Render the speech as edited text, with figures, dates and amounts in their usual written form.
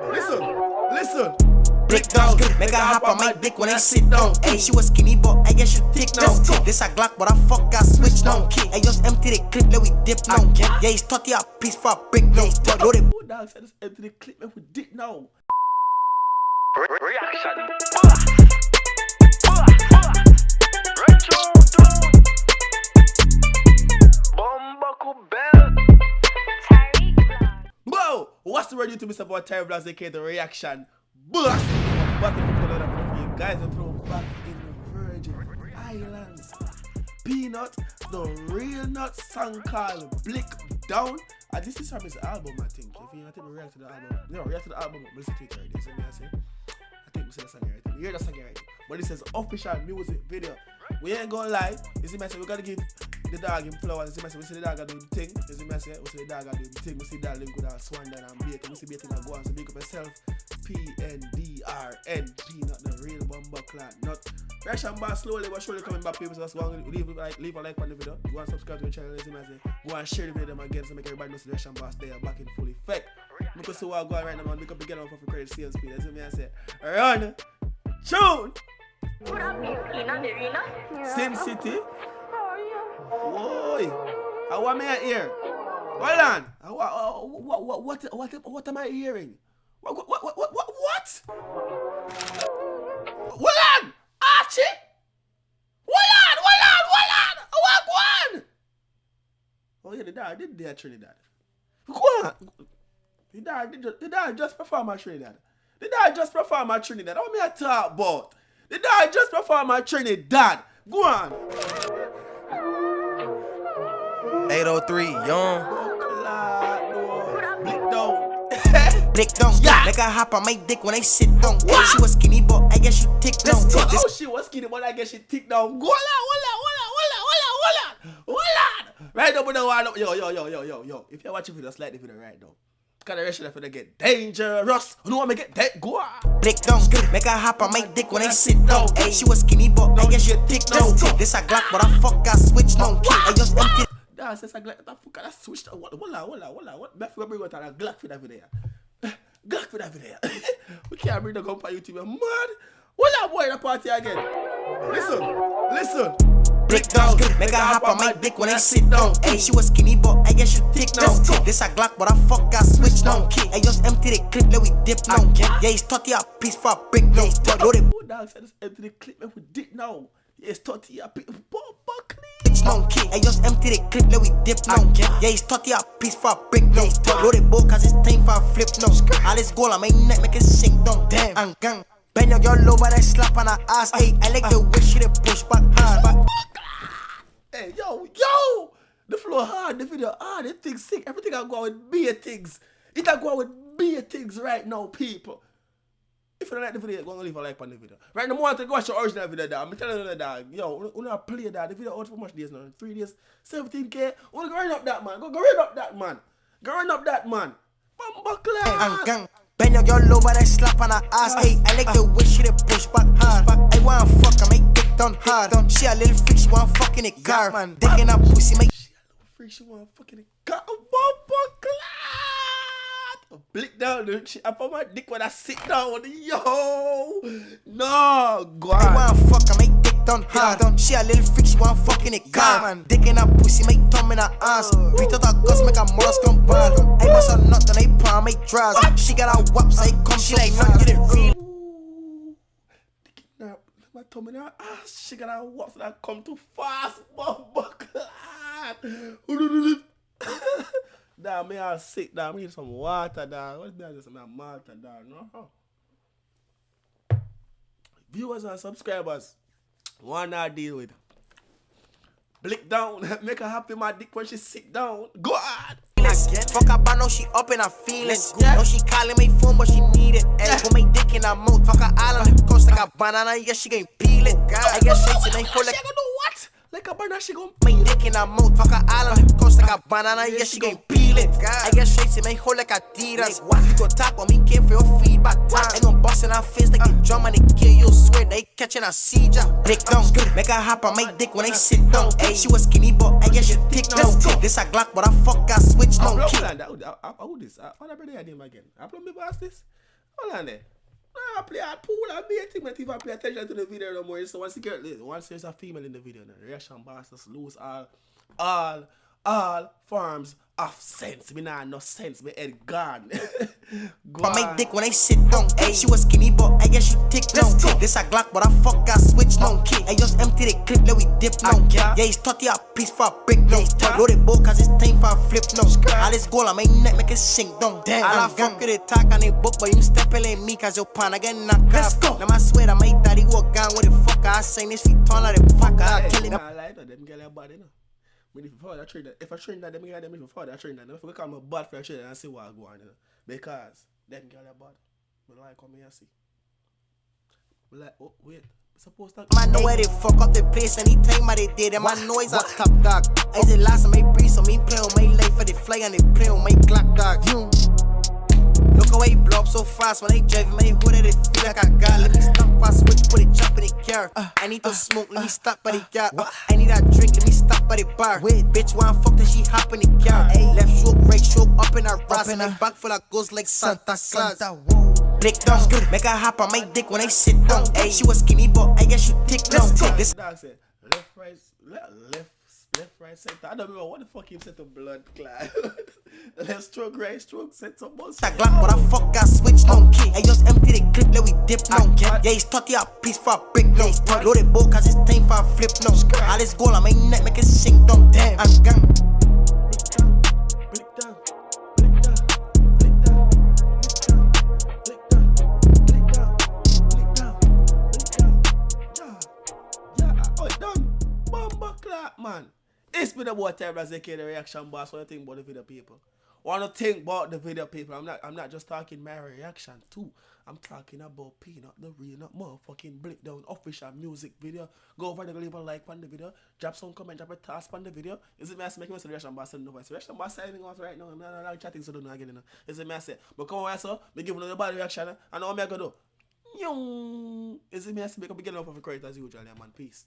Listen. Blick down, make her hop on my dick when I sit down. Hey, she was skinny, but I guess she thick now. This a Glock, but I fuck I switch now. I just empty the clip, let we dip now. Yeah, it's 30 a piece for a brick now. Who dog said just empty the clip, let we dip now. Reaction. Whoa! What's the word YouTube is about Terry Vlogs, aka the reaction? Boss! Back in the for you guys and throw back in the Virgin Islands. Peanut, the real nut song called Blick Down. And this is from his album, I think. If you think we react to the album, no, react to the album, but listen to it already. See what I say? I think we see the song right. You hear the song right. But this is official music video. We ain't gonna lie. You see me say we gotta give the dog him flowers. You see me say we see the dog do the thing. You see me say we see the dog do the thing. We see that link with our swan down and bacon. We see bacon and go on. So big up yourself. PNDRN. Peanut the real bumper clan. Not reaction bar slowly but surely coming back. People just go and leave a like on the video. Go and subscribe to the channel. You see me say go and share the video again so make everybody know the reaction bars they are back in full effect. Because see what I go on right now man. Make up again off of credit sales speed. You see me say run. Tune. Sim City. Whoa! I want me here. Hold on. What am I hearing? What? Hold on, Archie. Hold on. What one? Oh yeah, the dad did there Trinidad. Go on. The dad just perform at Trinidad. The dad just perform at Trinidad. What me I talk about? The dad just perform at Trinidad. Go on. 803, young. Blick down. Blick down, yeah. Make her hop on my dick when I sit down. Hey, she was skinny, but I guess she thick now. Oh, she was skinny, but I guess she thick now. Go on. Right up with the one. Yo. If you're watching video, like the video right now. Cause the rest of them get dangerous. You know what I get that? Go on. Blick down, make her hop on my dick when I sit down. Hey, she was skinny, but I guess she thick now. This a Glock, but I fuck I switch now. I just empty. Nah, says a Glock, I fuck I switch. What? What? Bring out a Glock for that video. Glock for that video. We can't bring the gun for YouTube, man. What that boy in the party again? Listen. Blick down, make her hop on my dick when I sit down. Hey, she was skinny, but I guess she thick now. This a Glock, but I fuck I switch now. I just empty the clip, let we dip now. Yeah, it's 30 a piece for a brick now. Who dog said just empty the clip, let we dip now. Yeah, it's 30 a piece. I just empty the clip, let we dip now. Yeah, it's 30 a piece for a brick now. Load the bow, cause it's time for a flip now. All this gold on my neck, make it sink down. Damn, and gang. Bend your girl over and slap on her ass. Hey, I like the way she dey push back hard. Hey, yo, the flow hard, the video hard, the thing sick. Everything I go out with beer things. It I go out with beer things right now, people. If you don't like the video, go and leave a like on the video. Right now, I want to go watch the original video, dog. I'm telling you, dog. Yo, we not play that. The video out for much days now. 3 days, 17K. Go run up that man. Go run up that man. Bumbuckler. Bend your girl over and slap on her ass. Hey, I like the way she dey push back hard. I wanna fuck her, make dick done hard. She a little freak, she wanna fuck in the car. Dick in her pussy, make she a little freak, she wanna fuck in the car. Bumbuckler. Blick down, dude. She up on my dick when I sit down. Yo, no, go on. I wanna fuck her, make dick done hard. She a little freak, she wanna fuck in the car. Dick in her pussy, make thumb in her ass. Beat out her guts, make her molars come bad. I bust her nut, then I palm, make draws. She got her waps, I come, she like not get it real. Dick in her, my thumb in her ass. She got her waps, and I come too fast. Bumbuckler. Nah, me all sick, dog. Me need some water, dog. What's better than some water, dog? No. Viewers and subscribers, one I deal with. Blick down, make her happy my dick when she sit down. Go on. Fuck up, I know she up in her feelings. Know she calling my phone, but she need it. Hey, put my dick in her mouth. Fuck her island, coast like a banana. Yeah, she gon' peel it. I get straight to my hole like. She gonna do what? Like a banana, she gon' my dick in her mouth. Fuck her island, coast like a banana. Yeah, she gon' peel it. I get straight to my hole like Adidas. What you go talk on me? Came for your feedback. I gon' bust in her face like a drum and they kill you. Swear they catching a seizure. Blick down, make her hop on my dick when I sit down. Hey, she was skinny, but I guess she thick now. This a Glock, but I fuck I switch now. I would this. I want to bring the name again. I play me past this. Hold on there. I play a pool and be a thing, but if I pay attention to the video no more, so once there's a female in the video, the reaction boss just lose all forms of sense. Me nah no sense, me head gone. Go I on. make dick when I sit down. Ayy, she was skinny, but I guess she thick now. This a Glock, but I fuck I switch now. I just empty the clip, let we dip now. Yeah, it's 30 a piece for a brick now. Loaded bow, cause it's time for a flip now. All this gold on my neck, make it sink down. Damn, I fuck with it, talk on the book, but you stepping in me, cause your pan, I get knocked off. Now I swear that my daddy walk gone with the fucker. I say this, he turn out the fucker. I kill him. Nah, like that, them get their body, no. But if I train that, them get them before I train that. If I come a bad for a train and see what I go on, you know. Because them get their body. But like come here and see. But like, oh wait, supposed to Man know where they fuck up the place anytime I they did. And my noise a top dog. I say last time I breathe, so me play on my life for the fly and they play on my clock dog. Look how I blow up so fast when I drive in my hood and it feel like I got. Let me stop fast, switch, put it jump in the car. I need to smoke, let me stop by the yard. I need a drink, let me stop by the bar. Bitch wanna fuck then she hop in the car. Left stroke, right stroke, up in her ass. And my back full of goes like Santa Claus. Blick down, make her hop on my dick when I sit down. Ayy, she was skinny, but I guess she thick now. This dog said left, right, center. I don't remember what the fuck he said to blood clot. Left stroke, right stroke, set some more. that Glock, but I fuck I switch now. I just empty the clip, let we dip now. Yeah, it's 30 a piece for a brick now. Loaded bow, cause it's time for a flip now. All this gold on my neck, make it sink down. Damn, I'm gone. Man, it's been about time as they the reaction boss. What do you think about the video people? What do you think about the video people? I'm not just talking my reaction too. I'm talking about Peanut, the real, not motherfucking Blick down official music video. Go over there, leave a like on the video, drop some comment, drop a task on the video. Is it me I say make me say reaction boss and no voice? Reaction boss signing off right now. I'm not chatting so don't know again. Is it me I say? But come on, so me give you the body reaction and what me I go do? Is it me I say make up begin off of a credit as usual, man? Peace.